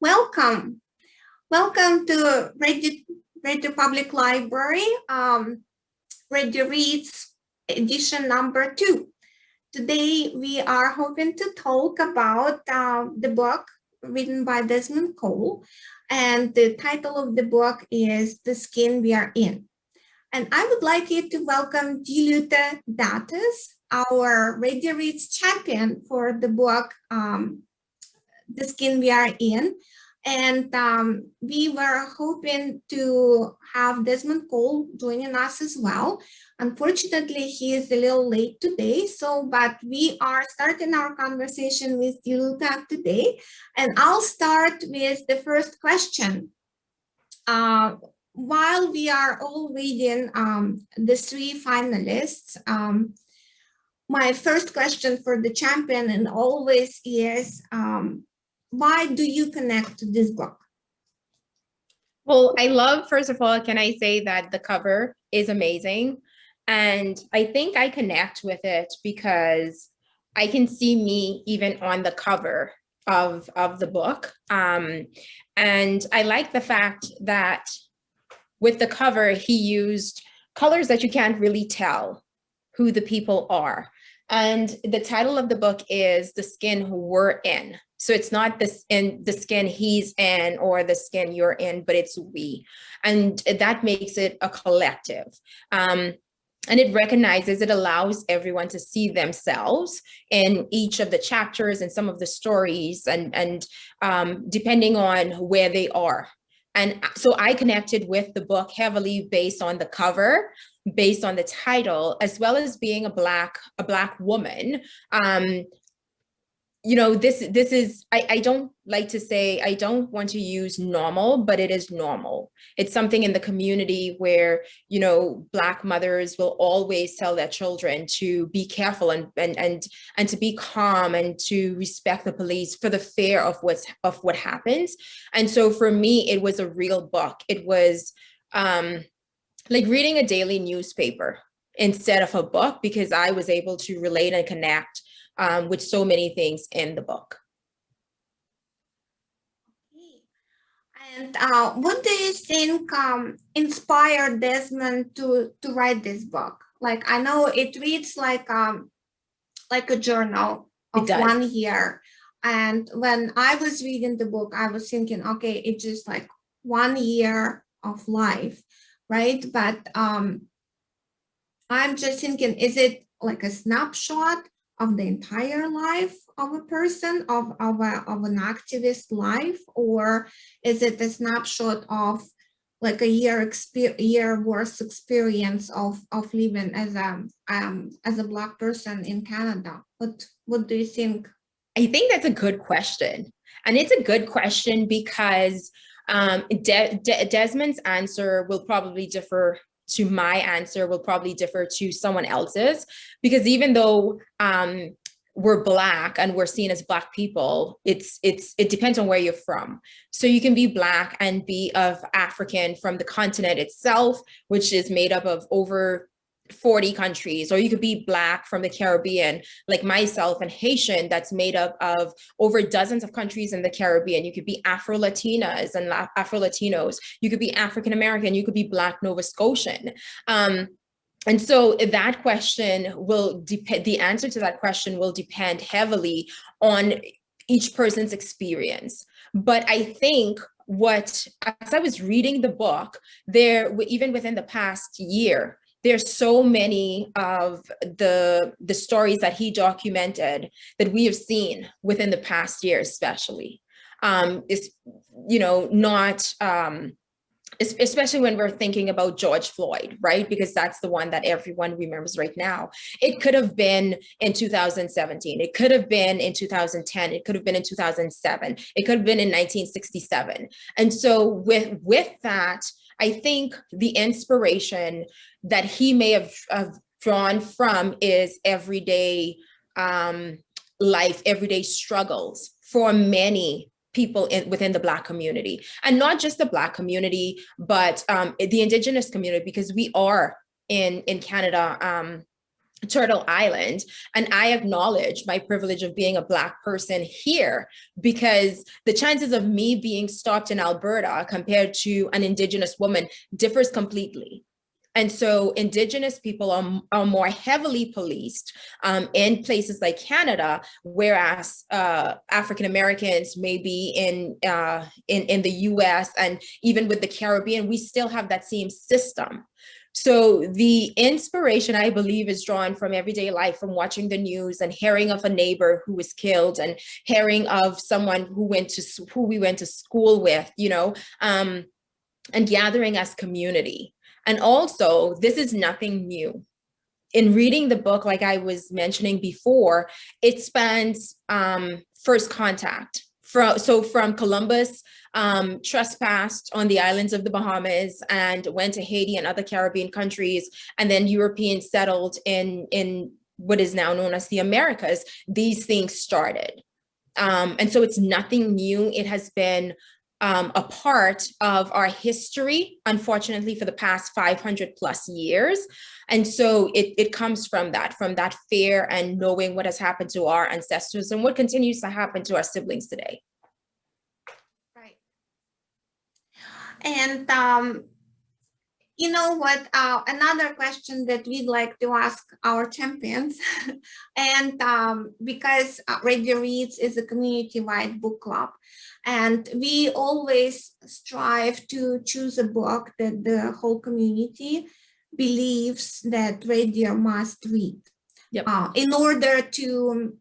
Welcome. Welcome to Radio Public Library, Radio Reads edition number 2. Today, we are hoping to talk about the book written by Desmond Cole, and the title of the book is The Skin We Are In. And I would like you to welcome Dieulita Datus, our Radio Reads champion for the book The Skin We Are In. And we were hoping to have Desmond Cole joining us as well. Unfortunately, he is a little late today, but we are starting our conversation with Dieulita today. And I'll start with the first question. While we are all reading the 3 finalists, my first question for the champion and always is, why do you connect to this book? Well, I love, first of all, can I say that the cover is amazing? And I think I connect with it because I can see me even on the cover of the book. And I like the fact that with the cover, he used colors that you can't really tell who the people are. And the title of the book is The Skin We're In. So it's not the skin he's in or the skin you're in, but it's we. And that makes it a collective. And it recognizes, it allows everyone to see themselves in each of the chapters and some of the stories and depending on where they are. And so I connected with the book heavily based on the cover, based on the title, as well as being a Black woman. You know, this is, I don't like to say, I don't want to use normal, but it is normal. It's something in the community where, you know, Black mothers will always tell their children to be careful and to be calm and to respect the police for the fear of what happens. And so for me, it was a real book. It was like reading a daily newspaper instead of a book, because I was able to relate and connect with so many things in the book. And what do you think inspired Desmond to write this book? Like, I know it reads like a journal of 1 year. And when I was reading the book, I was thinking, okay, it's just like 1 year of life, right? But I'm just thinking, is it like a snapshot of the entire life of a person, of an activist life, or is it a snapshot of like a year worth experience of living as a Black person in Canada? What do you think? I think that's a good question, and it's a good question because Desmond's answer will probably differ to my answer, will probably differ to someone else's, because even though we're Black and we're seen as Black people, it depends on where you're from. So you can be Black and be of African from the continent itself, which is made up of over 40 countries, or you could be Black from the Caribbean, like myself, and Haitian, that's made up of over dozens of countries in the Caribbean. You could be Afro-Latinas and Afro-Latinos. You could be African-American. You could be Black Nova Scotian. And so that question will depend, the answer to that question will depend heavily on each person's experience. But I think as I was reading the book, even within the past year, there's so many of the stories that he documented that we have seen within the past year, especially, especially when we're thinking about George Floyd, right? Because that's the one that everyone remembers right now. It could have been in 2017. It could have been in 2010. It could have been in 2007. It could have been in 1967. And so with that, I think the inspiration that he may have drawn from is everyday life, everyday struggles for many people within the Black community, and not just the Black community, but the Indigenous community, because we are in Canada Turtle Island. And I acknowledge my privilege of being a Black person here, because the chances of me being stopped in Alberta compared to an Indigenous woman differs completely. And so Indigenous people are more heavily policed in places like Canada, whereas African Americans may be in the US, and even with the Caribbean, we still have that same system. So the inspiration, I believe, is drawn from everyday life, from watching the news and hearing of a neighbor who was killed, and hearing of someone who we went to school with, and gathering as community. And also, this is nothing new. In reading the book, like I was mentioning before, it spans first contact. From Columbus trespassed on the islands of the Bahamas and went to Haiti and other Caribbean countries, and then Europeans settled in what is now known as the Americas. These things started. And so it's nothing new. It has been a part of our history, unfortunately, for the past 500 plus years. And so it comes from that fear and knowing what has happened to our ancestors and what continues to happen to our siblings today. Right. And you know what, another question that we'd like to ask our champions, and because Radio Reads is a community-wide book club, and we always strive to choose a book that the whole community believes that radio must read. Yep. In order to,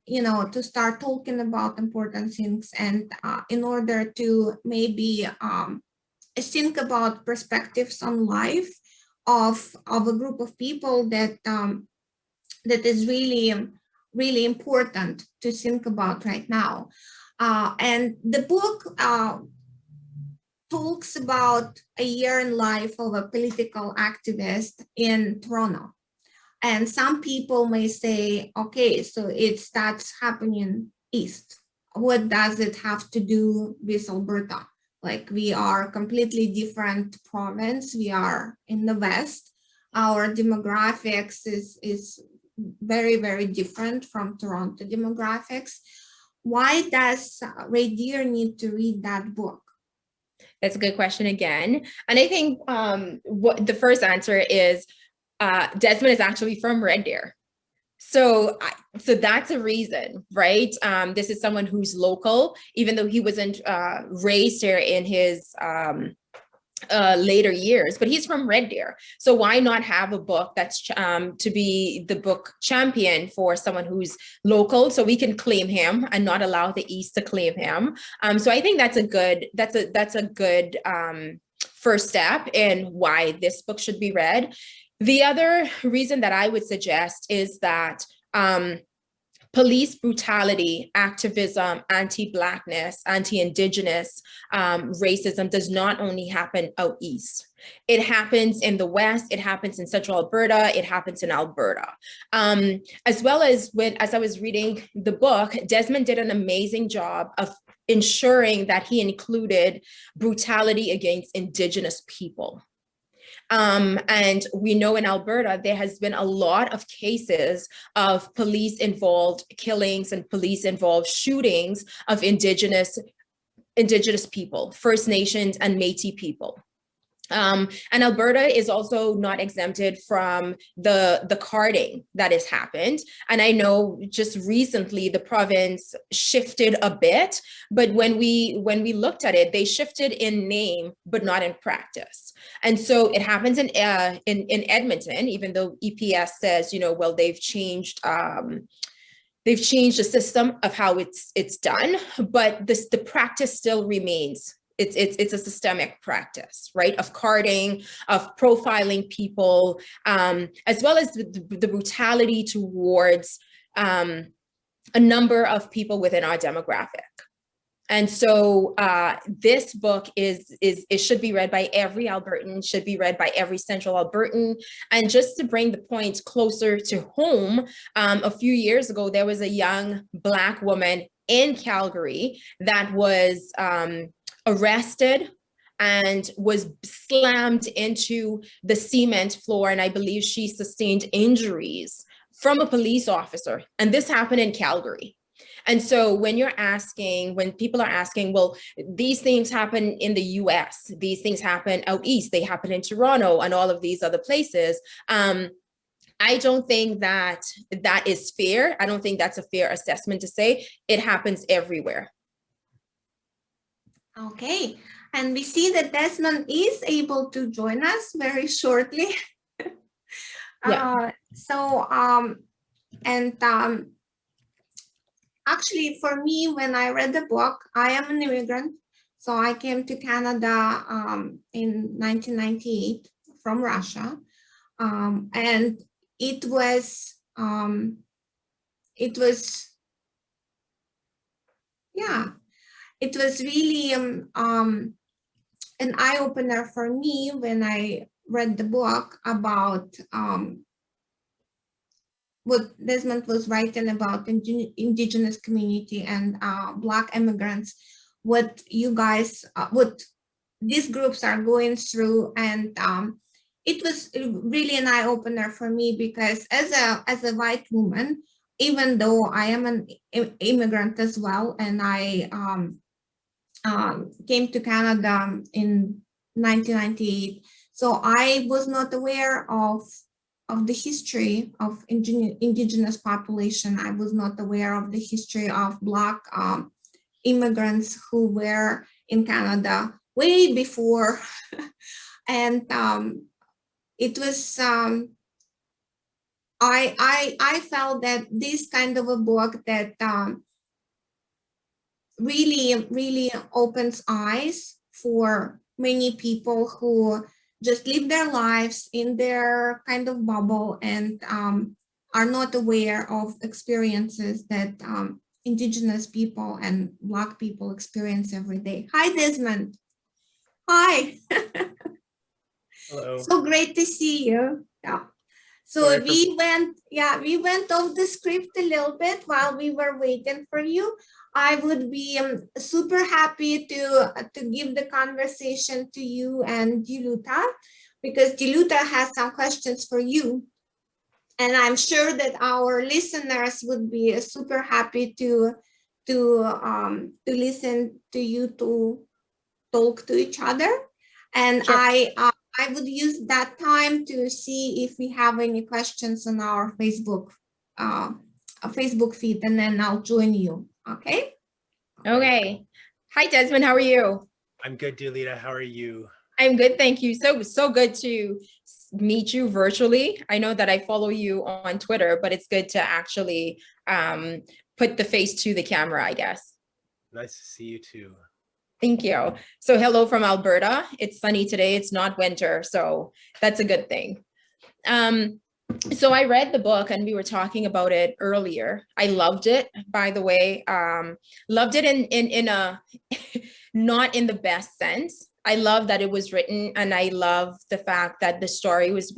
to start talking about important things, and in order to maybe think about perspectives on life of a group of people that that is really important to think about right now. And the book talks about a year in life of a political activist in Toronto. And some people may say, okay, so that's happening east. What does it have to do with Alberta? Like, we are completely different province. We are in the West. Our demographics is very, very different from Toronto demographics. Why does Ray Deer need to read that book? That's a good question again. And I think what the first answer is, Desmond is actually from Red Deer. So that's a reason, right? This is someone who's local, even though he wasn't raised here in his later years, but he's from Red Deer. So why not have a book that's to be the book champion for someone who's local, so we can claim him and not allow the East to claim him. So I think that's a good first step in why this book should be read. The other reason that I would suggest is that police brutality, activism, anti-Blackness, anti-Indigenous racism does not only happen out east. It happens in the West, it happens in Central Alberta, it happens in Alberta. As well as as I was reading the book, Desmond did an amazing job of ensuring that he included brutality against Indigenous people. And we know in Alberta, there has been a lot of cases of police involved killings and police involved shootings of Indigenous people, First Nations and Métis people. And Alberta is also not exempted from the carding that has happened. And I know just recently the province shifted a bit, but when we looked at it, they shifted in name, but not in practice. And so it happens in Edmonton, even though EPS says, well, they've changed the system of how it's done, but the practice still remains. It's a systemic practice, right? Of carding, of profiling people, as well as the brutality towards a number of people within our demographic. And so this book it should be read by every Albertan, should be read by every Central Albertan. And just to bring the point closer to home, a few years ago, there was a young Black woman in Calgary that was arrested and was slammed into the cement floor. And I believe she sustained injuries from a police officer. And this happened in Calgary. And so when people are asking, well, these things happen in the US, these things happen out east, they happen in Toronto and all of these other places. I don't think that is fair. I don't think that's a fair assessment to say it happens everywhere. Okay, and we see that Desmond is able to join us very shortly. Yeah. Actually, for me, when I read the book, I am an immigrant. So I came to Canada in 1998 from Russia. And it was, yeah, it was really an eye-opener for me when I read the book about what Desmond was writing about Indigenous community and Black immigrants, what you guys, what these groups are going through. And it was really an eye-opener for me, because as a white woman, even though I am an immigrant as well, and I came to Canada in 1998, so I was not aware of the history of Indigenous population. I was not aware of the history of Black immigrants who were in Canada way before. And it was, I felt that this kind of a book that really opens eyes for many people who just live their lives in their kind of bubble and are not aware of experiences that Indigenous people and Black people experience every day. Hi, Desmond. Hi. Hello. So great to see you. Yeah. So we went off the script a little bit while we were waiting for you. I would be super happy to give the conversation to you and Dieulita, because Dieulita has some questions for you. And I'm sure that our listeners would be super happy to listen to you to talk to each other. And Sure. I would use that time to see if we have any questions on our Facebook feed, and then I'll join you. Okay. Okay. Hi, Desmond. How are you? I'm good, Dieulita. How are you? I'm good, thank you. So good to meet you virtually. I know that I follow you on Twitter, but it's good to actually put the face to the camera, I guess. Nice to see you too. Thank you. So hello from Alberta. It's sunny today. It's not winter, so that's a good thing. So I read the book and we were talking about it earlier. I loved it, by the way. Loved it in a not in the best sense. I love that it was written, and I love the fact that the stories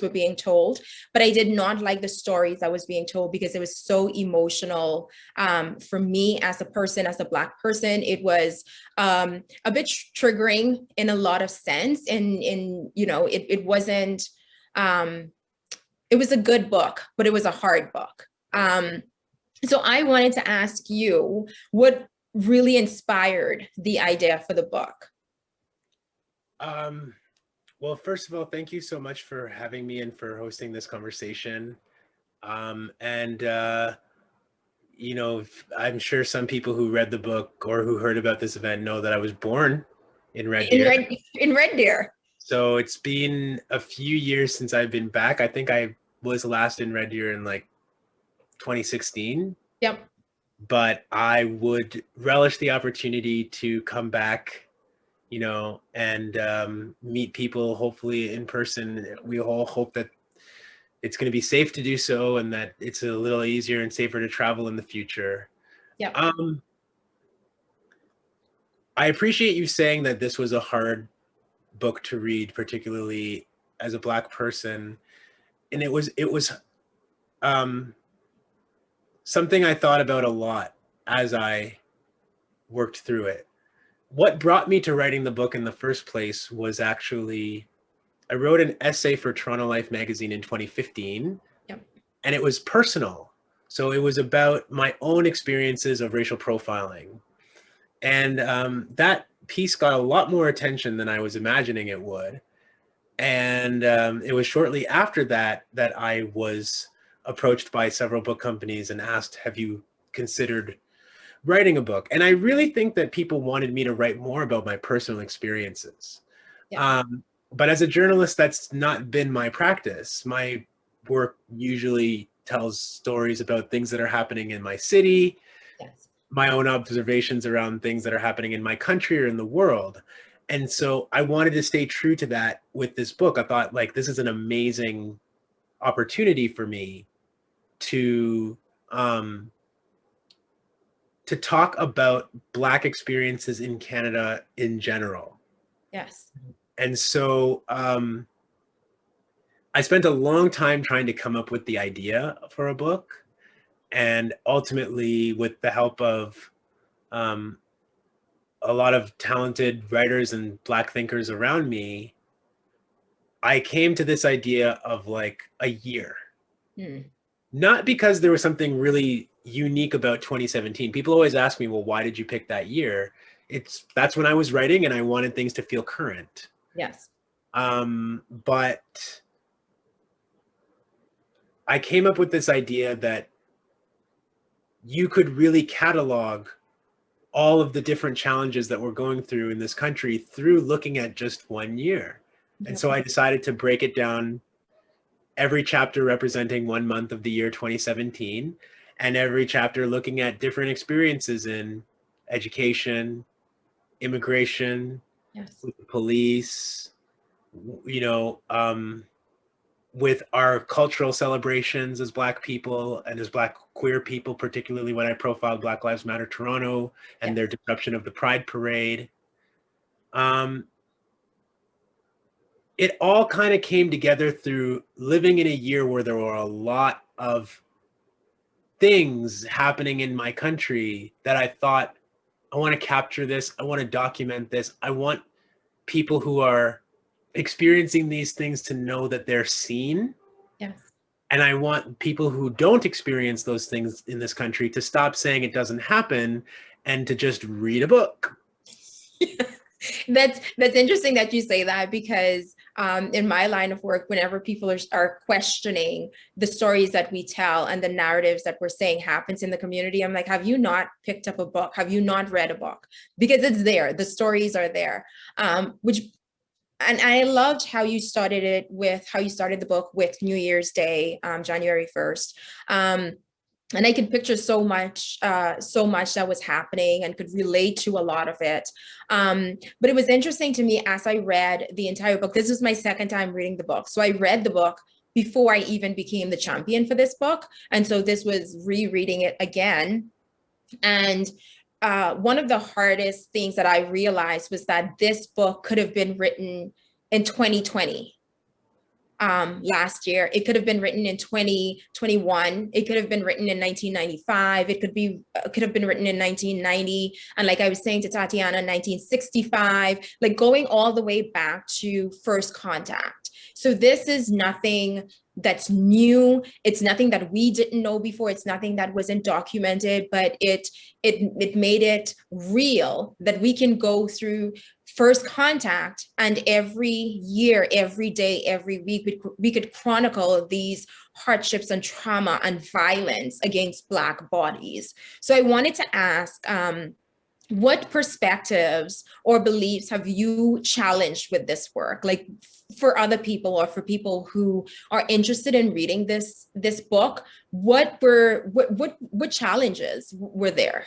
were being told, but I did not like the stories that was being told because it was so emotional for me as a person, as a Black person. It was a bit triggering in a lot of sense, and you know, it wasn't. It was a good book, but it was a hard book. So I wanted to ask you what really inspired the idea for the book. Well, first of all, thank you so much for having me and for hosting this conversation. You know, I'm sure some people who read the book or who heard about this event know that I was born in Red Deer. In Red Deer. So it's been a few years since I've been back. I think I was last in Red Deer in like 2016. Yep. But I would relish the opportunity to come back, you know, and meet people, hopefully in person. We all hope that it's going to be safe to do so and that it's a little easier and safer to travel in the future. Yeah. I appreciate you saying that this was a hard book to read, particularly as a Black person. And it was something I thought about a lot as I worked through it. What brought me to writing the book in the first place was actually, I wrote an essay for Toronto Life magazine in 2015. Yep. and it was personal. So it was about my own experiences of racial profiling. And that piece got a lot more attention than I was imagining it would. And it was shortly after that that I was approached by several book companies and asked, have you considered writing a book? And I really think that people wanted me to write more about my personal experiences. Yeah. But as a journalist, that's not been my practice. My work usually tells stories about things that are happening in my city, Yes. my own observations around things that are happening in my country or in the world. And so I wanted to stay true to that with this book. I thought, like, this is an amazing opportunity for me to talk about Black experiences in Canada in general. Yes. And so I spent a long time trying to come up with the idea for a book. And ultimately, with the help of a lot of talented writers and Black thinkers around me, I came to this idea of like a year. Not because there was something really unique about 2017. People always ask me, well, why did you pick that year? That's when I was writing and I wanted things to feel current. Yes. But I came up with this idea that you could really catalog all of the different challenges that we're going through in this country through looking at just 1 year. And so I decided to break it down, every chapter representing 1 month of the year 2017, and every chapter looking at different experiences in education, immigration, Yes. with the police, with our cultural celebrations as Black people and as Black queer people, particularly when I profiled Black Lives Matter Toronto and their disruption of the Pride Parade. It all kind of came together through living in a year where there were a lot of things happening in my country that I thought, I want to capture this. I want to document this. I want people who are experiencing these things to know that they're seen. Yes. And I want people who don't experience those things in this country to stop saying it doesn't happen and to just read a book. That's interesting that you say that, because in my line of work, whenever people are questioning the stories that we tell and the narratives that we're saying happens in the community, I'm like, have you not picked up a book? Have you not read a book? Because it's there, the stories are there. And I loved how you started the book with New Year's Day, January 1st. And I could picture so much that was happening and could relate to a lot of it. But it was interesting to me as I read the entire book. This was my second time reading the book. So I read the book before I even became the champion for this book. And so this was rereading it again. And one of the hardest things that I realized was that this book could have been written in 2020. Last year, it could have been written in 2021. It could have been written in 1995. It could have been written in 1990. And like I was saying to Tatiana, 1965, like going all the way back to first contact. So this is nothing that's new. It's nothing that we didn't know before. It's nothing that wasn't documented, but it made it real that we can go through first contact, and every year, every day, every week, we could chronicle these hardships and trauma and violence against Black bodies. So I wanted to ask, what perspectives or beliefs have you challenged with this work? Like for other people or for people who are interested in reading this book, what challenges were there?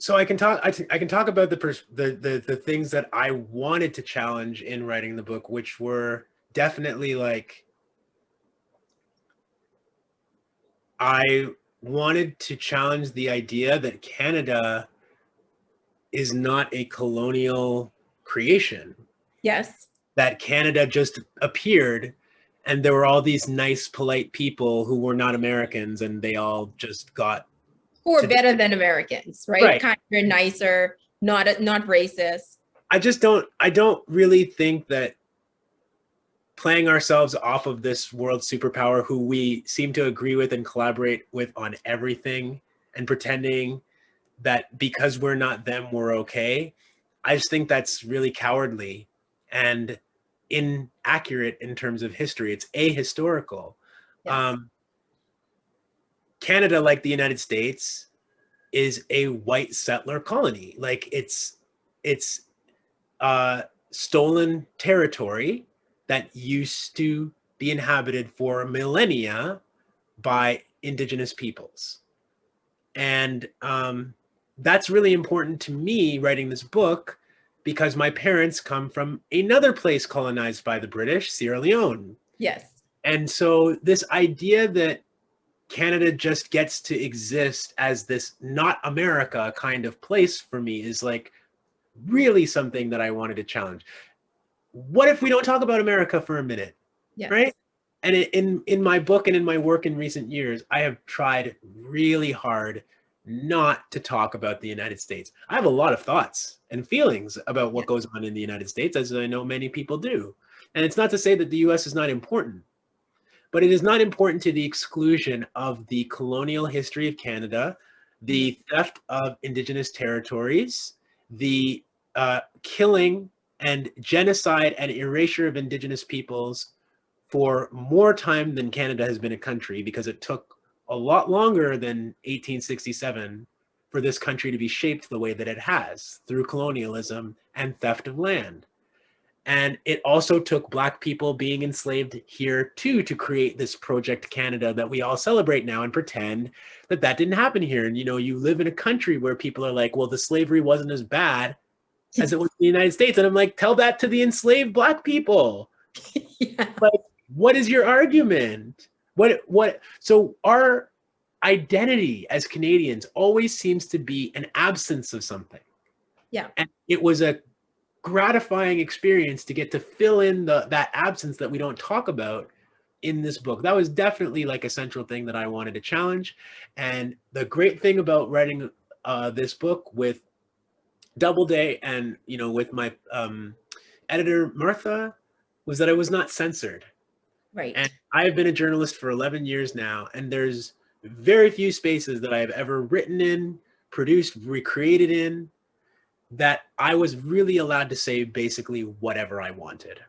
So I can talk about the things that I wanted to challenge in writing the book, which were definitely like, I wanted to challenge the idea that Canada is not a colonial creation. Yes. That Canada just appeared and there were all these nice, polite people who were not Americans, and they all just got who are better than Americans, right? Right. Kinder, nicer, not racist. I don't really think that playing ourselves off of this world superpower who we seem to agree with and collaborate with on everything, and pretending that because we're not them, we're okay. I just think that's really cowardly and inaccurate in terms of history. It's ahistorical. Yes. Canada, like the United States, is a white settler colony. Like it's stolen territory that used to be inhabited for millennia by indigenous peoples. And that's really important to me writing this book, because my parents come from another place colonized by the British, Sierra Leone. Yes. And so this idea that Canada just gets to exist as this not America kind of place for me is like really something that I wanted to challenge. What if we don't talk about America for a minute? Yes. Right? And in my book and in my work in recent years, I have tried really hard not to talk about the United States. I have a lot of thoughts and feelings about what goes on in the United States, as I know many people do. And it's not to say that the US is not important, but it is not important to the exclusion of the colonial history of Canada, the theft of Indigenous territories, the killing and genocide and erasure of Indigenous peoples for more time than Canada has been a country, because it took a lot longer than 1867 for this country to be shaped the way that it has through colonialism and theft of land. And it also took Black people being enslaved here too to create this Project Canada that we all celebrate now and pretend that that didn't happen here. And, you know, you live in a country where people are like, well, the slavery wasn't as bad as it was in the United States. And I'm like, tell that to the enslaved Black people. Yeah. Like, what is your argument? So our identity as Canadians always seems to be an absence of something. Yeah. And it was a gratifying experience to get to fill in that absence that we don't talk about in this book. That was definitely like a central thing that I wanted to challenge. And the great thing about writing this book with Doubleday and, you know, with my editor Martha, was that I was not censored. Right. And I've been a journalist for 11 years now, and there's very few spaces that I've ever written in, produced, recreated in, that I was really allowed to say basically whatever I wanted.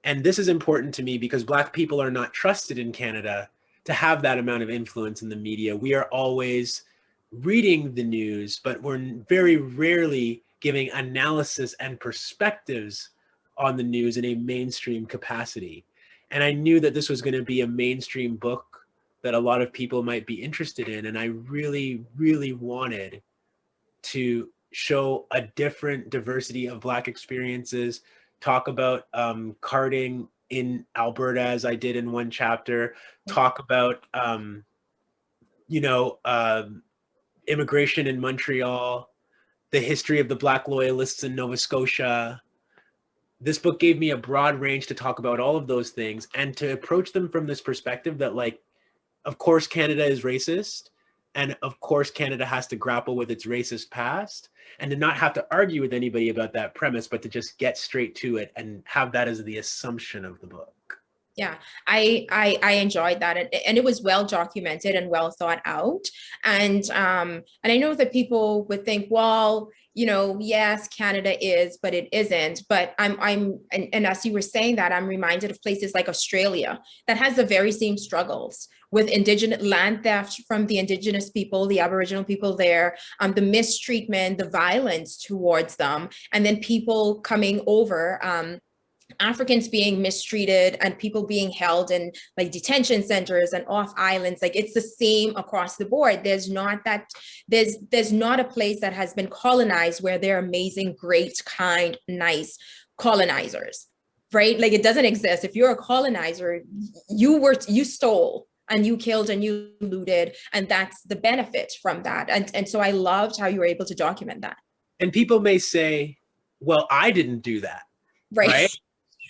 And this is important to me because Black people are not trusted in Canada to have that amount of influence in the media. We are always reading the news, but we're very rarely giving analysis and perspectives on the news in a mainstream capacity. And I knew that this was going to be a mainstream book that a lot of people might be interested in. And I really, really wanted to show a different diversity of Black experiences, talk about carting in Alberta, as I did in one chapter, talk about, immigration in Montreal, the history of the Black loyalists in Nova Scotia. This book gave me a broad range to talk about all of those things and to approach them from this perspective that, like, of course, Canada is racist. And of course, Canada has to grapple with its racist past, and to not have to argue with anybody about that premise, but to just get straight to it and have that as the assumption of the book. Yeah, I enjoyed that, and it was well documented and well thought out. And I know that people would think, well, you know, yes, Canada is, but it isn't. But and as you were saying that, I'm reminded of places like Australia that has the very same struggles with Indigenous land theft from the Indigenous people, the Aboriginal people there, the mistreatment, the violence towards them, and then people coming over, Africans being mistreated and people being held in like detention centers and off islands. Like, it's the same across the board. There's not a place that has been colonized where they're amazing, great, kind, nice colonizers, right? Like, it doesn't exist. If you're a colonizer, you stole and you killed and you looted, and that's the benefit from that. And so I loved how you were able to document that. And people may say, well, I didn't do that, right?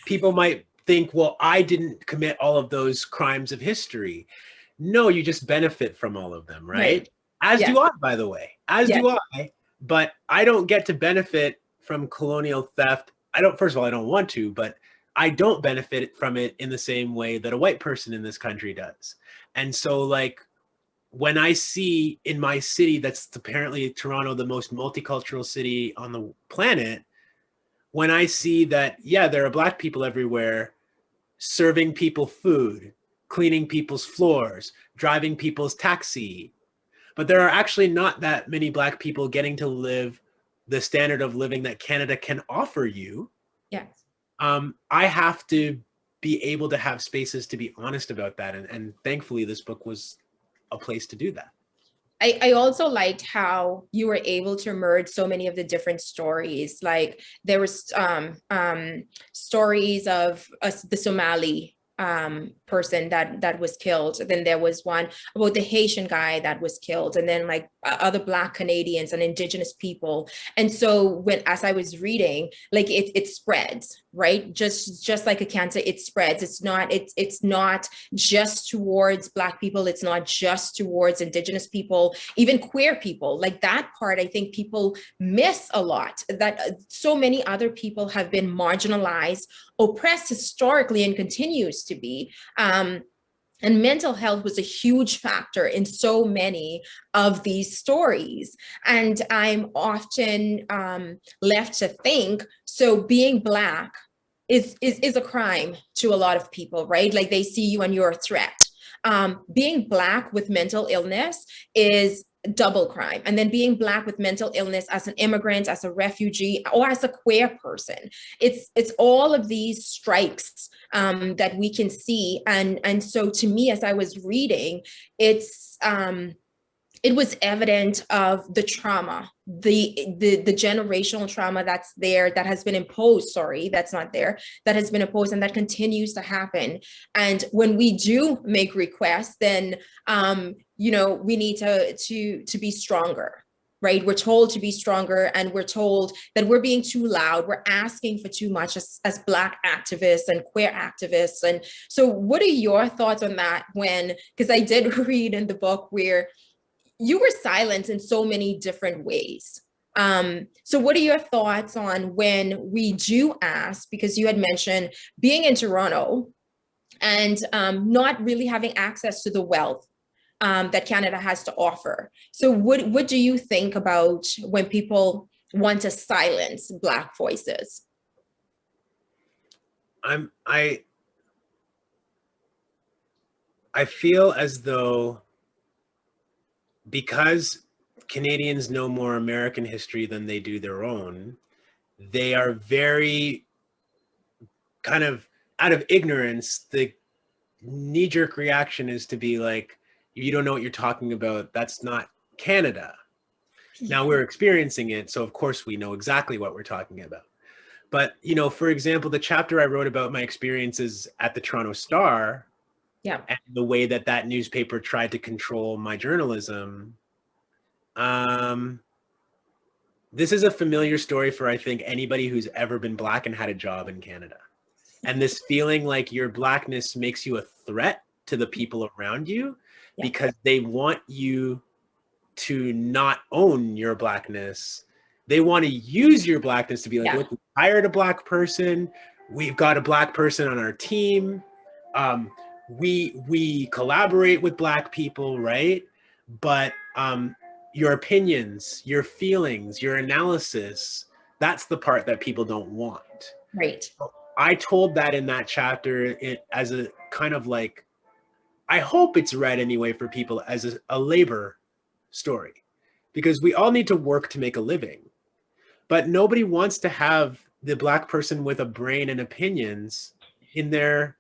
People might think, well, I didn't commit all of those crimes of history. No, you just benefit from all of them, right? As do I, by the way, do I. But I don't get to benefit from colonial theft. First of all, I don't want to, but I don't benefit from it in the same way that a white person in this country does. And so like when I see in my city, that's apparently Toronto, the most multicultural city on the planet, when I see that, yeah, there are Black people everywhere serving people food, cleaning people's floors, driving people's taxi, but there are actually not that many Black people getting to live the standard of living that Canada can offer you. Yes. I have to be able to have spaces to be honest about that. And thankfully, this book was a place to do that. I also liked how you were able to merge so many of the different stories. Like there was stories of the Somali person that was killed. Then there was one about the Haitian guy that was killed, and then like other Black Canadians and Indigenous people. And so as I was reading, like it spreads, right? Just like a cancer, it spreads. It's not just towards Black people. It's not just towards Indigenous people, even queer people. Like that part, I think people miss a lot, that so many other people have been marginalized, oppressed historically, and continues to be. And mental health was a huge factor in so many of these stories. And I'm often left to think, so being Black is a crime to a lot of people, right? Like they see you and you're a threat. Being Black with mental illness is double crime. And then being Black with mental illness as an immigrant, as a refugee, or as a queer person, it's all of these strikes that we can see. And so to me, as I was reading, it was evident of the trauma, the generational trauma that's there, that has been imposed, sorry, that's not there, that has been imposed and that continues to happen. And when we do make requests, then, we need to be stronger, right? We're told to be stronger, and we're told that we're being too loud. We're asking for too much as Black activists and queer activists. And so what are your thoughts on that? Because I did read in the book where you were silenced in so many different ways. So what are your thoughts on when we do ask, because you had mentioned being in Toronto and not really having access to the wealth that Canada has to offer. So what do you think about when people want to silence Black voices? I feel as though, because Canadians know more American history than they do their own, they are very kind of out of ignorance. The knee-jerk reaction is to be like, you don't know what you're talking about. That's not Canada. Now we're experiencing it, so of course we know exactly what we're talking about. But, for example, the chapter I wrote about my experiences at the Toronto Star, yeah, and the way that newspaper tried to control my journalism. This is a familiar story for, I think, anybody who's ever been Black and had a job in Canada. And this feeling like your Blackness makes you a threat to the people around you, because they want you to not own your Blackness. They want to use your Blackness to be like, look, we hired a Black person. We've got a Black person on our team. We collaborate with Black people, right? But your opinions, your feelings, your analysis, that's the part that people don't want. Right. I told that in that chapter as a kind of like, I hope it's read anyway for people as a labor story, because we all need to work to make a living, but nobody wants to have the Black person with a brain and opinions in their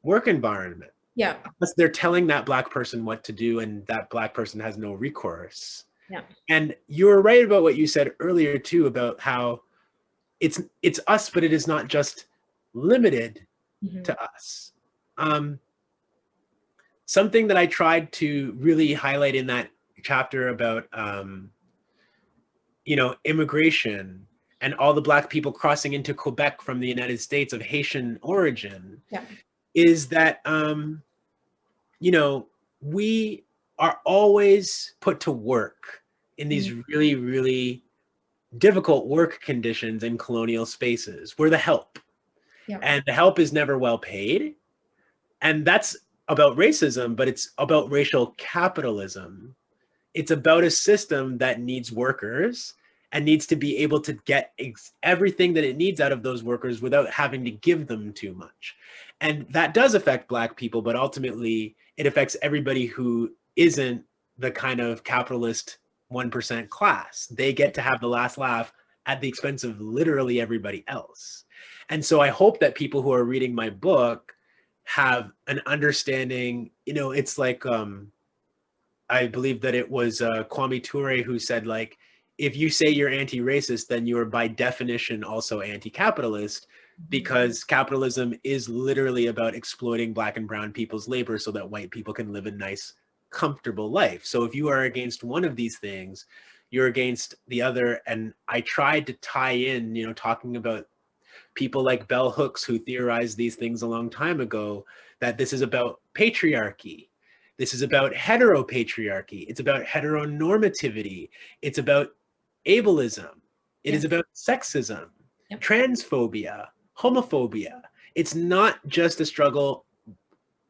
work environment. Yeah. Unless they're telling that Black person what to do, and that Black person has no recourse. Yeah. And you were right about what you said earlier too, about how it's us, but it is not just limited to us. Something that I tried to really highlight in that chapter about immigration and all the Black people crossing into Quebec from the United States of Haitian origin, is that we are always put to work in these really, really difficult work conditions in colonial spaces. We're the help. and the help is never well paid. And that's about racism, but it's about racial capitalism. It's about a system that needs workers and needs to be able to get everything that it needs out of those workers without having to give them too much. And that does affect Black people, but ultimately it affects everybody who isn't the kind of capitalist 1% class. They get to have the last laugh at the expense of literally everybody else. And so I hope that people who are reading my book have an understanding. It's like, I believe that it was Kwame Ture who said, like, if you say you're anti-racist, then you are by definition also anti-capitalist, because capitalism is literally about exploiting Black and brown people's labor so that white people can live a nice, comfortable life. So if you are against one of these things, you're against the other. And I tried to tie in, talking about people like Bell Hooks, who theorized these things a long time ago, that this is about patriarchy. This is about heteropatriarchy. It's about heteronormativity. It's about ableism. It is about sexism, transphobia, homophobia. It's not just a struggle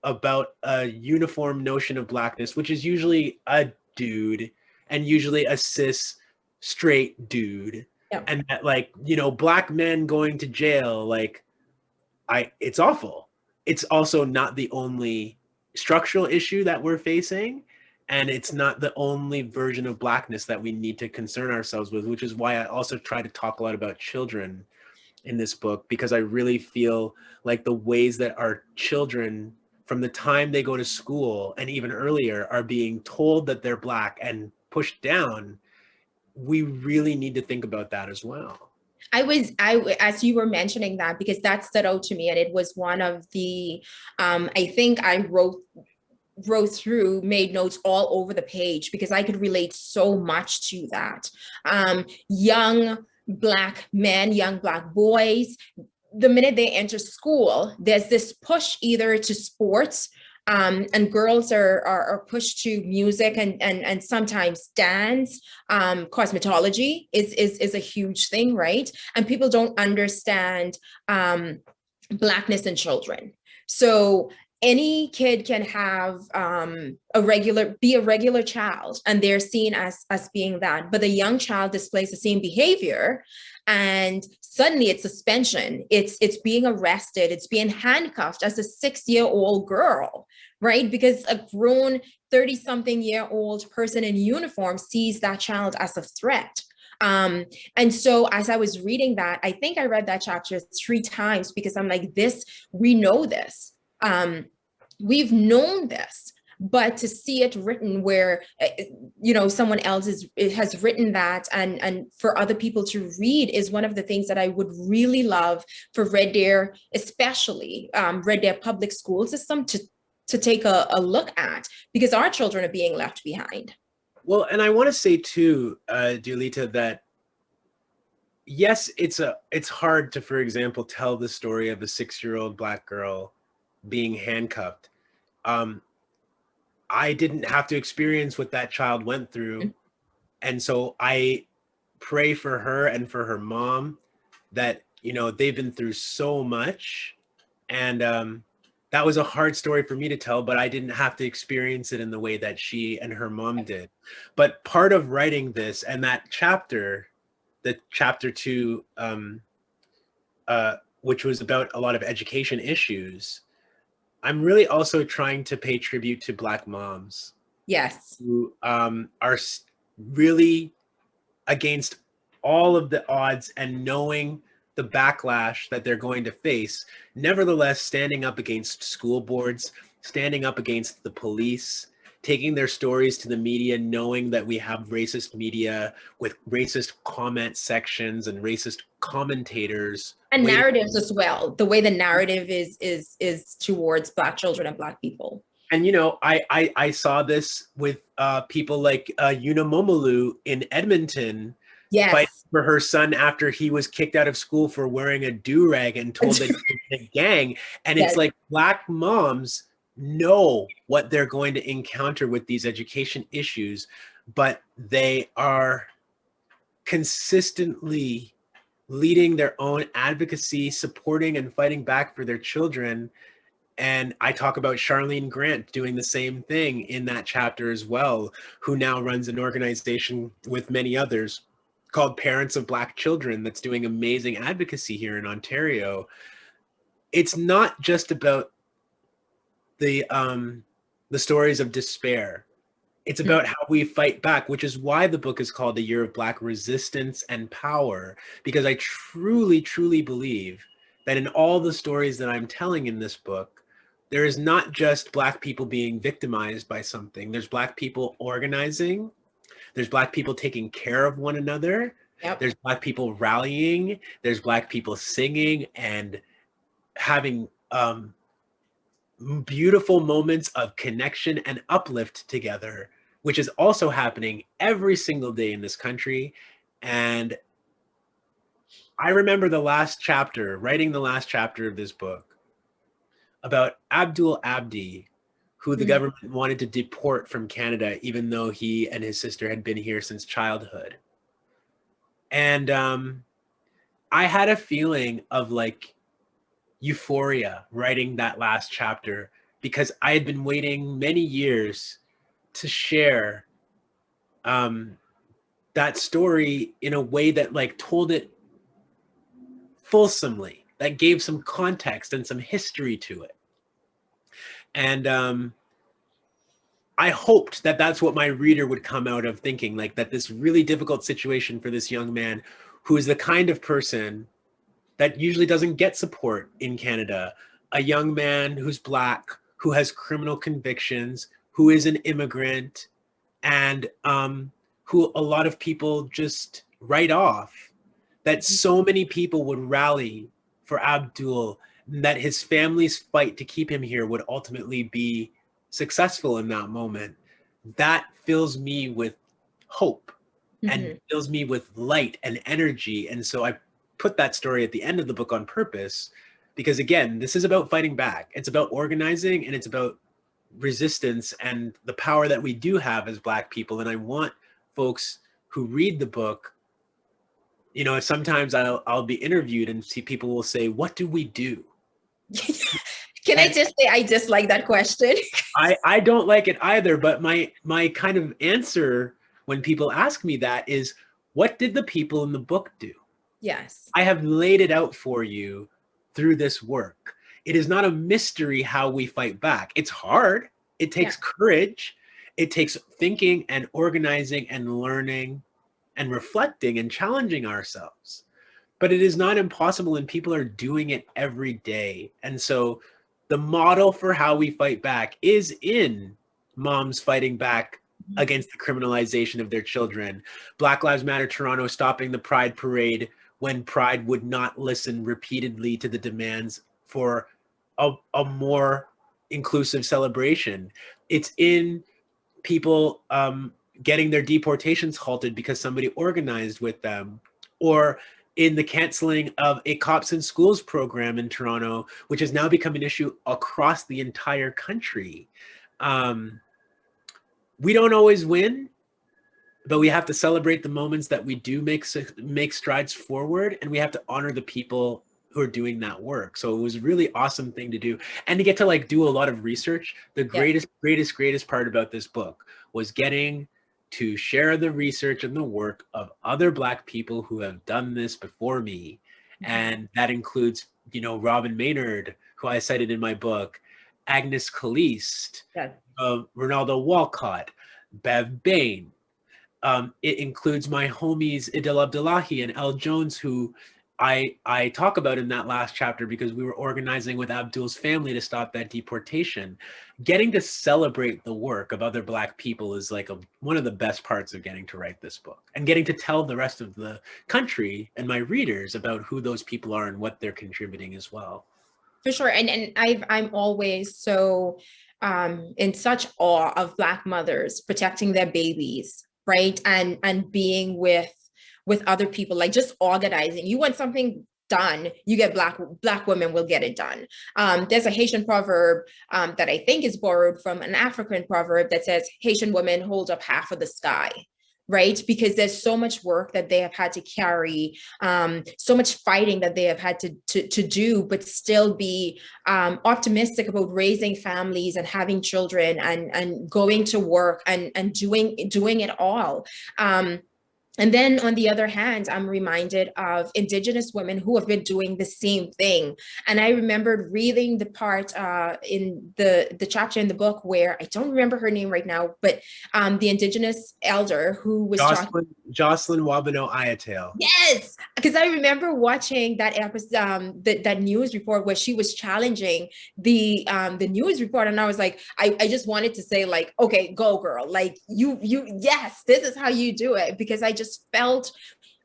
about a uniform notion of Blackness, which is usually a dude, and usually a cis straight dude. And that, like, Black men going to jail, like, it's awful. It's also not the only structural issue that we're facing, and it's not the only version of Blackness that we need to concern ourselves with, which is why I also try to talk a lot about children in this book, because I really feel like the ways that our children, from the time they go to school and even earlier, are being told that they're Black and pushed down, we really need to think about that as well. As you were mentioning that, because that stood out to me, and it was one of the, I think I made notes all over the page, because I could relate so much to that. Young Black men, young Black boys, the minute they enter school, there's this push either to sports, and girls are pushed to music and sometimes dance. Cosmetology is a huge thing, right? And people don't understand Blackness in children. So any kid can have be a regular child, and they're seen as being that. But the young child displays the same behavior, and suddenly it's suspension, it's being arrested, it's being handcuffed as a 6-year-old girl, right? Because a grown 30-something-year-old person in uniform sees that child as a threat. And so as I was reading that, I think I read that chapter 3 times, because I'm like, we know this. We've known this, but to see it written where, someone else has written that, and for other people to read, is one of the things that I would really love for Red Deer, especially Red Deer public school system, to take a look at, because our children are being left behind. Well, and I want to say too, Dieulita, that yes, it's hard to, for example, tell the story of a 6-year-old Black girl being handcuffed. I didn't have to experience what that child went through. And so I pray for her and for her mom that, they've been through so much. And that was a hard story for me to tell, but I didn't have to experience it in the way that she and her mom did. But part of writing this, and that chapter, the chapter 2, which was about a lot of education issues, I'm really also trying to pay tribute to Black moms. Yes. Who are really against all of the odds, and knowing the backlash that they're going to face, nevertheless standing up against school boards, standing up against the police, taking their stories to the media, knowing that we have racist media with racist comment sections and racist commentators. And narratives as well, the way the narrative is towards Black children and Black people. And, I saw this with people like Una Momolu in Edmonton, fighting for her son after he was kicked out of school for wearing a do-rag and told that he was in a gang. And it's like, Black moms know what they're going to encounter with these education issues, but they are consistently leading their own advocacy, supporting and fighting back for their children. And I talk about Charlene Grant doing the same thing in that chapter as well, who now runs an organization with many others called Parents of Black Children that's doing amazing advocacy here in Ontario. It's not just about the stories of despair. It's about how we fight back, which is why the book is called The Year of Black Resistance and Power, because I truly, truly believe that in all the stories that I'm telling in this book, there is not just Black people being victimized by something. There's Black people organizing. There's Black people taking care of one another. Yep. There's Black people rallying. There's Black people singing and having beautiful moments of connection and uplift together, which is also happening every single day in this country. And I remember writing the last chapter of this book about Abdul Abdi, who the government wanted to deport from Canada, even though he and his sister had been here since childhood. And I had a feeling of like euphoria writing that last chapter, because I had been waiting many years to share that story in a way that like told it fulsomely, that gave some context and some history to it. And I hoped that that's what my reader would come out of thinking, like that this really difficult situation for this young man, who is the kind of person that usually doesn't get support in Canada, a young man who's Black, who has criminal convictions, who is an immigrant, and who a lot of people just write off, that so many people would rally for Abdul, that his family's fight to keep him here would ultimately be successful in that moment. That fills me with hope and fills me with light and energy. And so I put that story at the end of the book on purpose, because again, this is about fighting back. It's about organizing, and it's about resistance and the power that we do have as Black people. And I want folks who read the book, you know, sometimes I'll be interviewed and see people will say, what do we do? Can I just say I dislike that question? I don't like it either, but my kind of answer when people ask me that is, what did the people in the book do? Yes. I have laid it out for you through this work. It is not a mystery how we fight back. It's hard. It takes courage. It takes thinking and organizing and learning and reflecting and challenging ourselves. But it is not impossible, and people are doing it every day. And so the model for how we fight back is in moms fighting back against the criminalization of their children. Black Lives Matter Toronto stopping the Pride Parade when Pride would not listen repeatedly to the demands for a more inclusive celebration. It's in people getting their deportations halted because somebody organized with them, or in the canceling of a Cops in Schools program in Toronto, which has now become an issue across the entire country. We don't always win, but we have to celebrate the moments that we do make strides forward, and we have to honor the people who are doing that work. So it was a really awesome thing to do, and to get to like do a lot of research. The greatest part about this book was getting to share the research and the work of other Black people who have done this before me. And that includes, you know, Robin Maynard, who I cited in my book, Agnes Caliste, Ronaldo Walcott, Bev Bain. It includes my homies Idil Abdullahi and El Jones, who I talk about in that last chapter because we were organizing with Abdul's family to stop that deportation. Getting to celebrate the work of other Black people is like one of the best parts of getting to write this book, and getting to tell the rest of the country and my readers about who those people are and what they're contributing as well. For sure. And I'm always so in such awe of Black mothers protecting their babies, right? And being with other people, like just organizing. You want something done, you get Black women will get it done. There's a Haitian proverb that I think is borrowed from an African proverb that says, Haitian women hold up half of the sky. right? Because there's so much work that they have had to carry, so much fighting that they have had to do, but still be optimistic about raising families and having children and going to work and doing it all. And then on the other hand, I'm reminded of Indigenous women who have been doing the same thing. And I remembered reading the part in the chapter in the book where I don't remember her name right now, but the Indigenous elder who was Jocelyn Wabeno Ayatel. Yes, because I remember watching that episode, that news report where she was challenging the news report, and I was like, I just wanted to say like, okay, go girl, like you, yes, this is how you do it, because I just felt,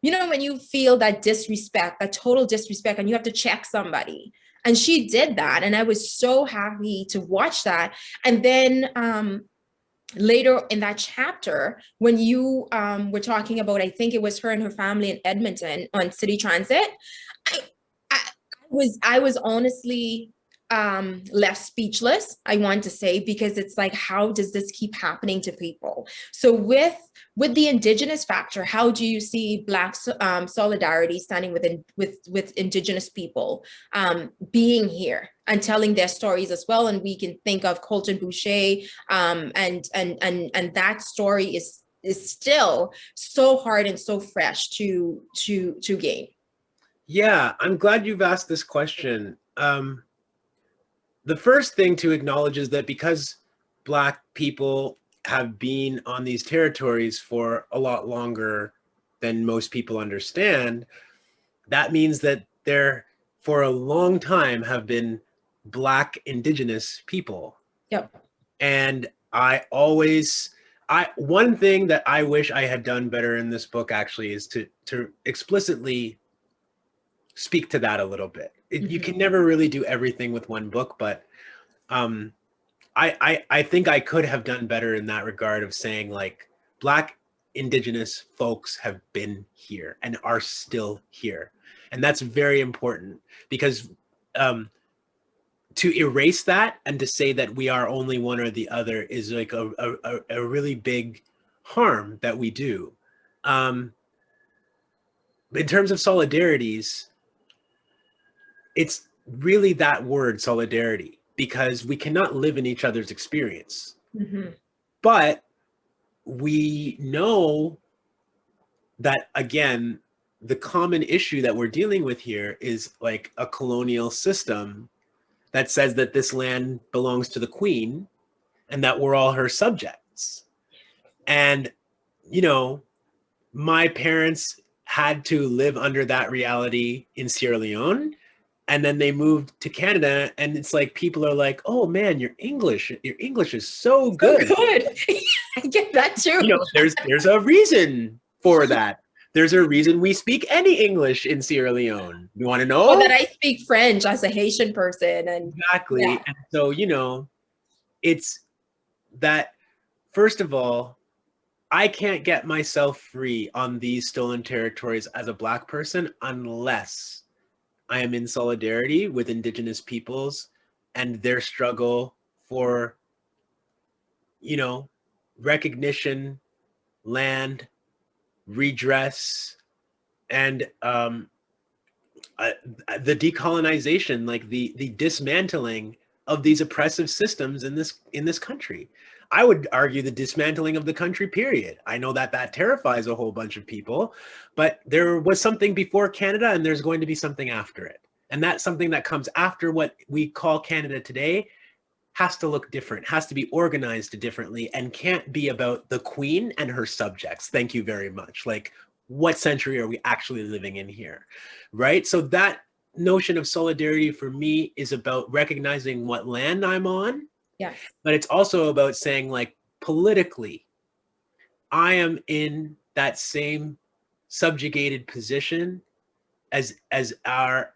you know, when you feel that disrespect, that total disrespect, and you have to check somebody, and she did that, and I was so happy to watch that. And then later in that chapter, when you were talking about, I think it was her and her family in Edmonton on city transit, I was honestly left speechless, I want to say, because it's like, how does this keep happening to people? So with the Indigenous factor, how do you see Black solidarity standing with Indigenous people being here and telling their stories as well? And we can think of Colton Boucher, and that story is still so hard and so fresh to gain. Yeah, I'm glad you've asked this question. The first thing to acknowledge is that because Black people have been on these territories for a lot longer than most people understand, that means that there, for a long time, have been Black Indigenous people. Yep. And one thing that I wish I had done better in this book actually is to explicitly speak to that a little bit. You can never really do everything with one book, but I think I could have done better in that regard of saying like Black Indigenous folks have been here and are still here. And that's very important, because to erase that and to say that we are only one or the other is like a really big harm that we do. In terms of solidarities, it's really that word, solidarity, because we cannot live in each other's experience. But we know that, again, the common issue that we're dealing with here is like a colonial system that says that this land belongs to the queen and that we're all her subjects. And, you know, my parents had to live under that reality in Sierra Leone. And then they moved to Canada, and it's like people are like, "Oh man, your English is so good." So good. I get that too. You know, there's a reason for that. There's a reason we speak any English in Sierra Leone. You want to know? Or that I speak French as a Haitian person, and exactly. Yeah. And so, you know, it's that. First of all, I can't get myself free on these stolen territories as a Black person unless I am in solidarity with Indigenous peoples and their struggle for, you know, recognition, land, redress, and the decolonization, like the dismantling of these oppressive systems in this country. I would argue the dismantling of the country, period. I know that terrifies a whole bunch of people, but there was something before Canada and there's going to be something after it. And that's something that comes after what we call Canada today has to look different, has to be organized differently, and can't be about the queen and her subjects. Thank you very much. Like, what century are we actually living in here, right? So that notion of solidarity for me is about recognizing what land I'm on. Yeah. But it's also about saying, like, politically, I am in that same subjugated position as our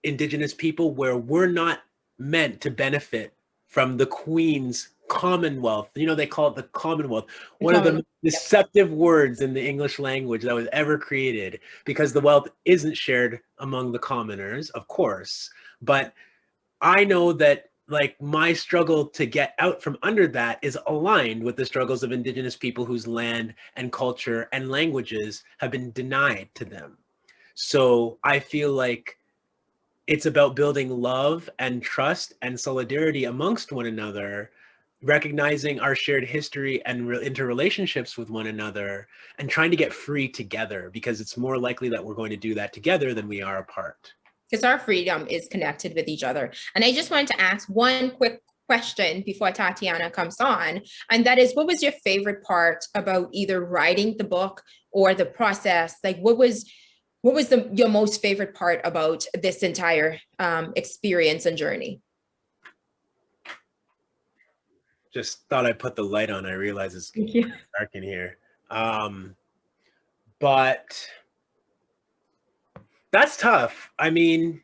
Indigenous people, where we're not meant to benefit from the Queen's Commonwealth. You know, they call it the Commonwealth, one of the deceptive words in the English language that was ever created, because the wealth isn't shared among the commoners, of course. But I know that, like my struggle to get out from under that is aligned with the struggles of Indigenous people whose land and culture and languages have been denied to them. So I feel like it's about building love and trust and solidarity amongst one another, recognizing our shared history and interrelationships with one another, and trying to get free together, because it's more likely that we're going to do that together than we are apart. Because our freedom is connected with each other. And I just wanted to ask one quick question before Tatiana comes on, and that is, what was your favorite part about either writing the book or the process? Like, what was your most favorite part about this entire experience and journey? Just thought I'd put the light on. I realize it's dark in here. But that's tough. I mean,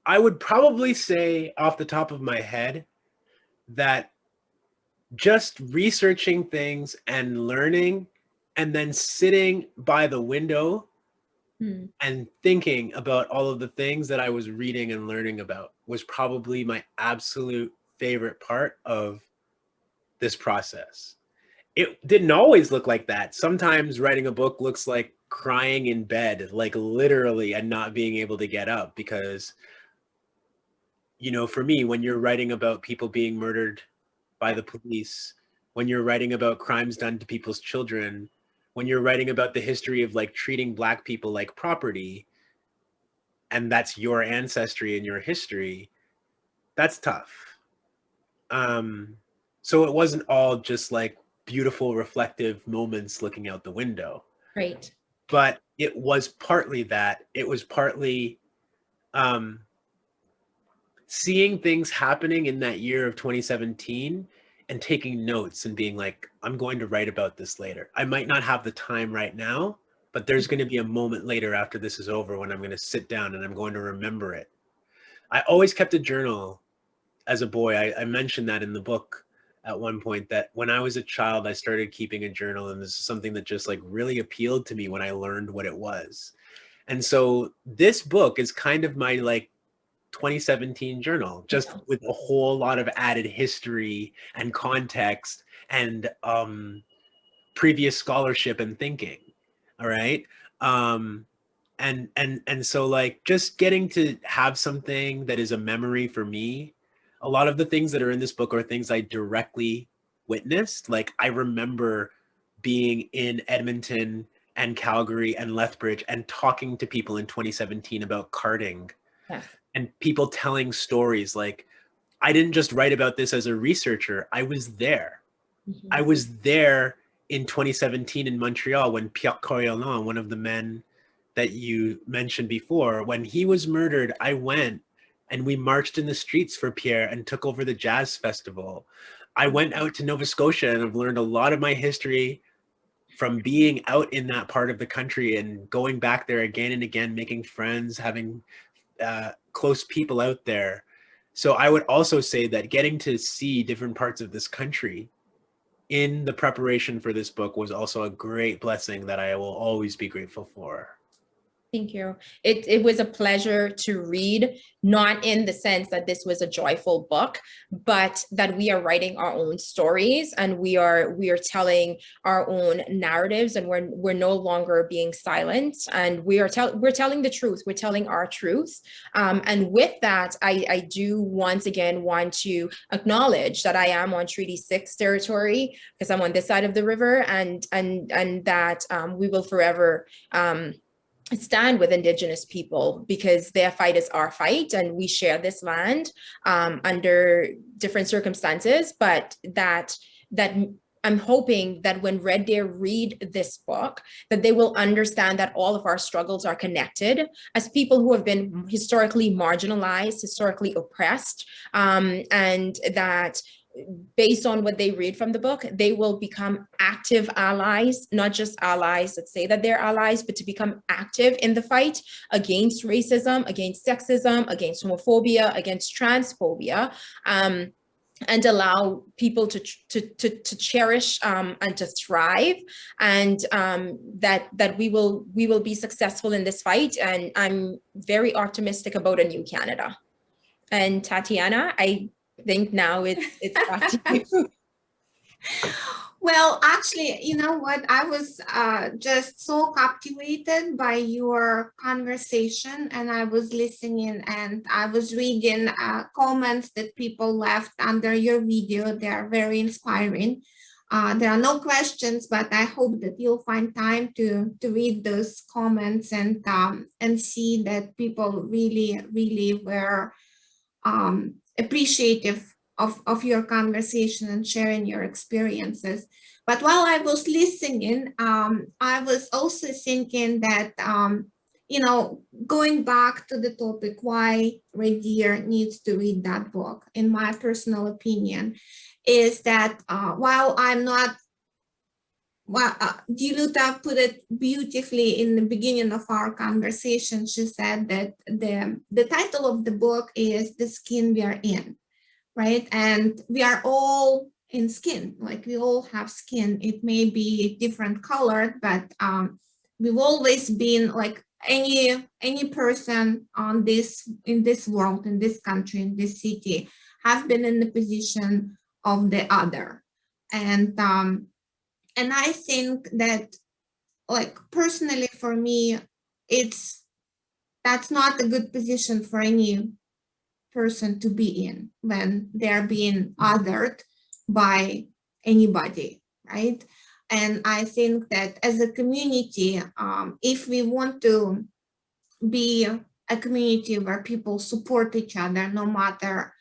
I would probably say off the top of my head that just researching things and learning and then sitting by the window and thinking about all of the things that I was reading and learning about was probably my absolute favorite part of this process. It didn't always look like that. Sometimes writing a book looks like crying in bed, like literally, and not being able to get up because, you know, for me, when you're writing about people being murdered by the police, when you're writing about crimes done to people's children, when you're writing about the history of like treating Black people like property, and that's your ancestry and your history, that's tough. So it wasn't all just like beautiful reflective moments looking out the window. Right. But it was partly that. It was partly seeing things happening in that year of 2017 and taking notes and being like, I'm going to write about this later. I might not have the time right now, but there's going to be a moment later after this is over when I'm going to sit down and I'm going to remember it. I always kept a journal as a boy. I mentioned that in the book at one point, that when I was a child, I started keeping a journal, and this is something that just like really appealed to me when I learned what it was. And so this book is kind of my like 2017 journal, just with a whole lot of added history and context and previous scholarship and thinking. All right. And so like just getting to have something that is a memory for me. A lot of the things that are in this book are things I directly witnessed. Like I remember being in Edmonton and Calgary and Lethbridge and talking to people in 2017 about karting. Yes. And people telling stories. Like, I didn't just write about this as a researcher. I was there. Mm-hmm. I was there in 2017 in Montreal when Pierre Coriolan, one of the men that you mentioned before, when he was murdered, I went and we marched in the streets for Pierre and took over the jazz festival. I went out to Nova Scotia and I've learned a lot of my history from being out in that part of the country and going back there again and again, making friends, having close people out there. So I would also say that getting to see different parts of this country in the preparation for this book was also a great blessing that I will always be grateful for. Thank you. It was a pleasure to read, not in the sense that this was a joyful book, but that we are writing our own stories and we are telling our own narratives, and we're no longer being silent, and we're telling the truth. We're telling our truth. And with that, I do once again want to acknowledge that I am on Treaty 6 territory because I'm on this side of the river, and that we will forever stand with Indigenous people because their fight is our fight, and we share this land under different circumstances. But that I'm hoping that when Red Deer read this book, that they will understand that all of our struggles are connected as people who have been historically marginalized, historically oppressed, and that based on what they read from the book, they will become active allies, not just allies that say that they're allies, but to become active in the fight against racism, against sexism, against homophobia, against transphobia, and allow people to cherish and to thrive, and that we will be successful in this fight. And I'm very optimistic about a new Canada. And Tatiana, I think now it's back to you. Well, actually, you know what? I was just so captivated by your conversation, and I was listening and I was reading comments that people left under your video. They are very inspiring. There are no questions, but I hope that you'll find time to read those comments and see that people really were appreciative of your conversation and sharing your experiences. But while I was listening, I was also thinking that, you know, going back to the topic, why Red Deer needs to read that book, in my personal opinion, is that while I'm not, well, Dieulita put it beautifully in the beginning of our conversation. She said that the title of the book is The Skin We Are In, right? And we are all in skin, like we all have skin. It may be different colored, but we've always been like any person on this, in this world, in this country, in this city, have been in the position of the other. And I think that, like, personally for me, that's not a good position for any person to be in when they're being othered by anybody, right? And I think that as a community, if we want to be a community where people support each other, no matter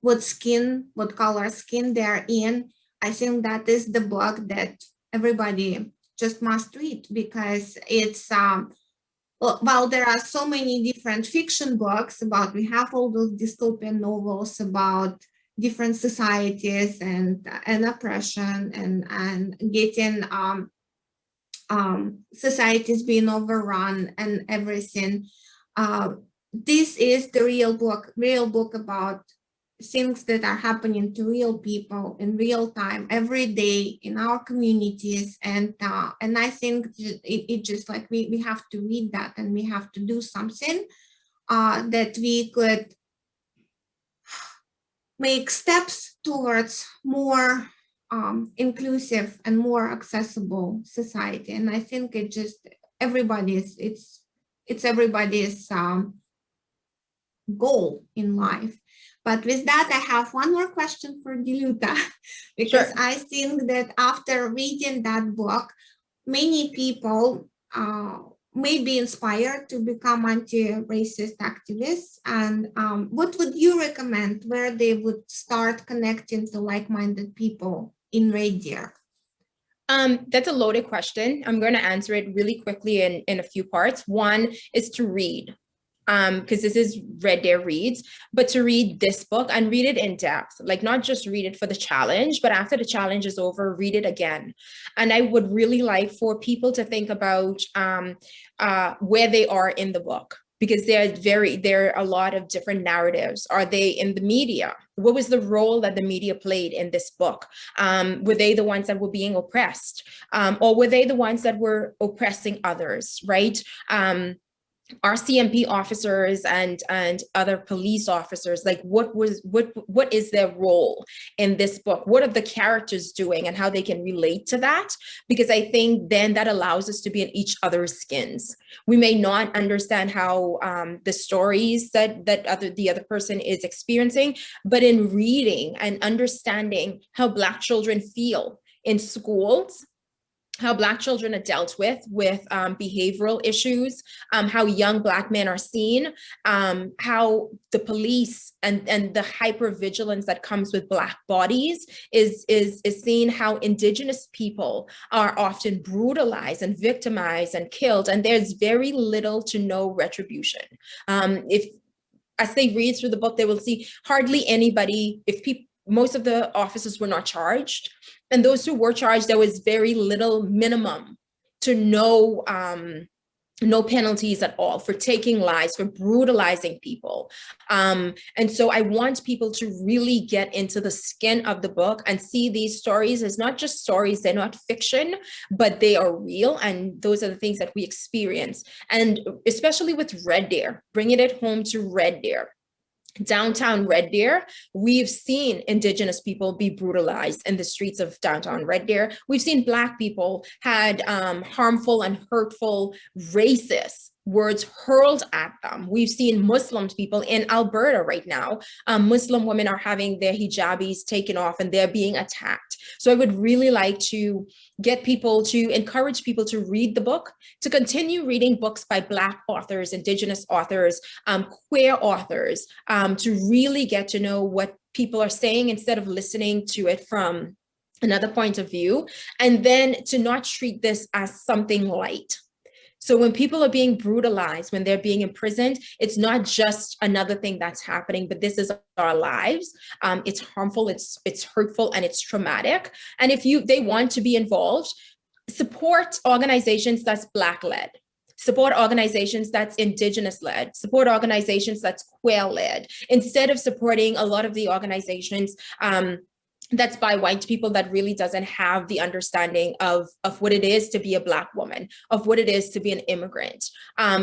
what color skin they're in, I think that is the book that everybody just must read, because it's well, there are so many different fiction books about, we have all those dystopian novels about different societies and oppression and getting societies being overrun and everything. This is the real book about things that are happening to real people in real time every day in our communities, and I think it just like we have to read that, and we have to do something that we could make steps towards more inclusive and more accessible society. And I think it just everybody's it's everybody's goal in life. But with that, I have one more question for Dieulita, because Sure. I think that after reading that book, many people may be inspired to become anti-racist activists. And what would you recommend where they would start connecting to like-minded people in Red Deer? That's a loaded question. I'm going to answer it really quickly in a few parts. One is to read, because this is Red Deer Reads, but to read this book and read it in depth, like not just read it for the challenge, but after the challenge is over, read it again. And I would really like for people to think about where they are in the book, because there are a lot of different narratives. Are they in the media? What was the role that the media played in this book? Were they the ones that were being oppressed? Or were they the ones that were oppressing others, right? Our CMP officers and other police officers, like what is their role in this book? What are the characters doing and how they can relate to that? Because I think then that allows us to be in each other's skins. We may not understand how the stories that the other person is experiencing, but in reading and understanding how Black children feel in schools, how Black children are dealt with behavioral issues, how young Black men are seen, how the police and the hypervigilance that comes with Black bodies is seen, how Indigenous people are often brutalized and victimized and killed, and there's very little to no retribution. If as they read through the book, they will see hardly anybody, most of the officers were not charged. And those who were charged, there was very little minimum to no penalties at all for taking lives, for brutalizing people. And so I want people to really get into the skin of the book and see these stories as not just stories, they're not fiction, but they are real. And those are the things that we experience. And especially with Red Deer, bringing it home to Red Deer. downtown Red Deer, we've seen Indigenous people be brutalized in the streets of downtown Red Deer. We've seen Black people had harmful and hurtful, racist words hurled at them. We've seen Muslim people in Alberta right now. Muslim women are having their hijabis taken off and they're being attacked. So I would really like to get people to encourage people to read the book, to continue reading books by Black authors, Indigenous authors, queer authors, to really get to know what people are saying instead of listening to it from another point of view, and then to not treat this as something light. So when people are being brutalized, when they're being imprisoned, it's not just another thing that's happening, but this is our lives. It's harmful, it's hurtful, and it's traumatic. And if they want to be involved, support organizations that's Black-led. Support organizations that's Indigenous-led, support organizations that's queer-led, instead of supporting a lot of the organizations that's by white people that really doesn't have the understanding of what it is to be a Black woman, of what it is to be an immigrant.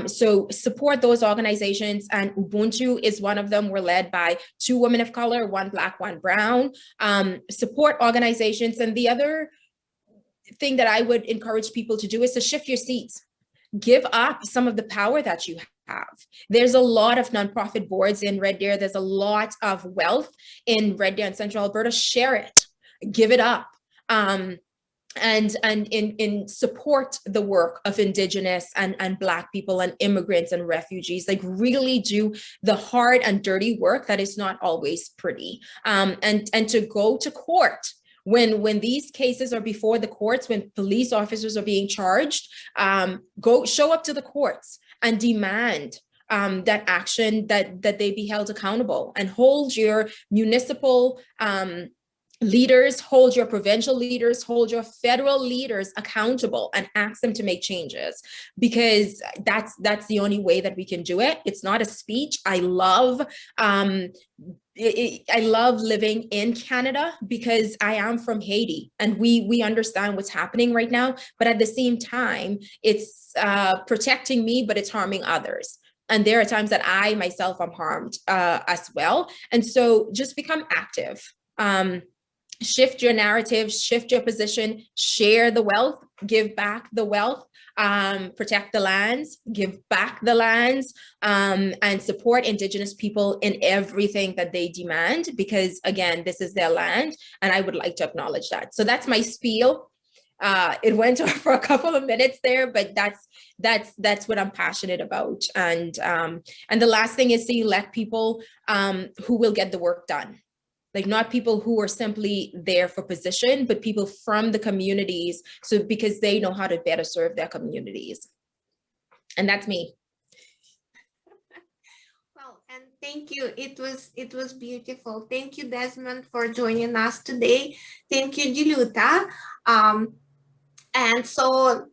So support those organizations, and Ubuntu is one of them. We're led by 2 women of color, 1 Black, 1 brown. Support organizations. And the other thing that I would encourage people to do is to shift your seats. Give up some of the power that you have. There's a lot of nonprofit boards in Red Deer. There's a lot of wealth in Red Deer and Central Alberta. Share it, give it up, and in support the work of Indigenous and Black people and immigrants and refugees. Like, really do the hard and dirty work that is not always pretty, and to go to court. When these cases are before the courts, when police officers are being charged, go show up to the courts and demand that action, that they be held accountable, and hold your municipal leaders, hold your provincial leaders, hold your federal leaders accountable, and ask them to make changes, because that's the only way that we can do it. It's not a speech. I love living in Canada because I am from Haiti, and we understand what's happening right now, but at the same time, it's protecting me, but it's harming others. And there are times that I myself am harmed as well. And so just become active. Shift your narrative, shift your position, share the wealth, give back the wealth, protect the lands, give back the lands, and support Indigenous people in everything that they demand, because again, this is their land, and I would like to acknowledge that. So that's my spiel. It went on for a couple of minutes there, but that's what I'm passionate about. And the last thing is to elect people who will get the work done. Like, not people who are simply there for position, but people from the communities, so because they know how to better serve their communities. And that's me. Well, and thank you. It was beautiful. Thank you, Desmond, for joining us today. Thank you, Dieulita. And so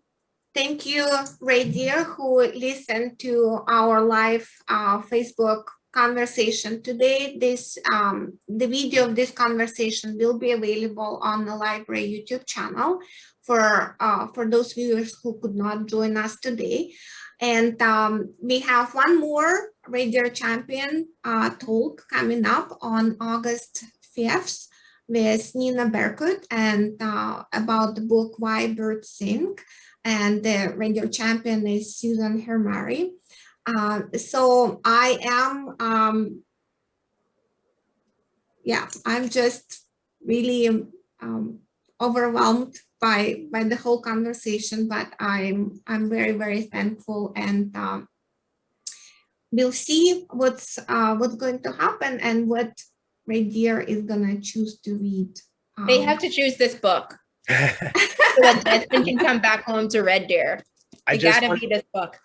thank you, Red Deer, who listened to our live Facebook conversation today. The video of this conversation will be available on the library YouTube channel for those viewers who could not join us today. And we have one more Red Deer Champion talk coming up on August 5th with Nina Berkut, and about the book Why Birds Sing. And the Red Deer Champion is Susan Hermari. So I am, I'm just really overwhelmed by the whole conversation, but I'm very, very thankful, and we'll see what's going to happen and what Red Deer is gonna choose to read. They have to choose this book so that Desmond can come back home to Red Deer. It gotta be this book.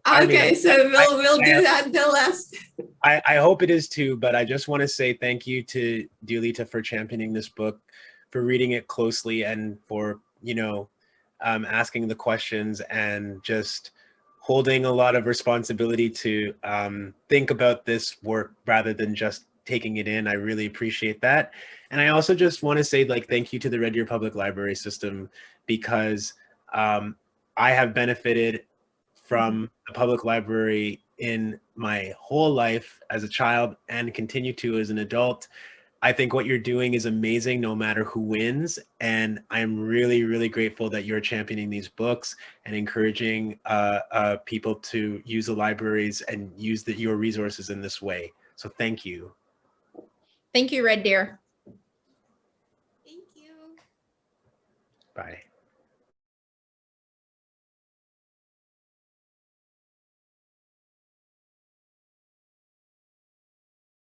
Okay, so we'll do that the last. I hope it is too, but I just want to say thank you to Dieulita for championing this book, for reading it closely, and for, asking the questions, and just holding a lot of responsibility to think about this work rather than just taking it in. I really appreciate that. And I also just want to say, thank you to the Red Deer Public Library system, because I have benefited from the public library in my whole life as a child and continue to as an adult. I think what you're doing is amazing no matter who wins. And I'm really, really grateful that you're championing these books and encouraging people to use the libraries and use your resources in this way. So thank you. Thank you, Red Deer. Thank you. Bye.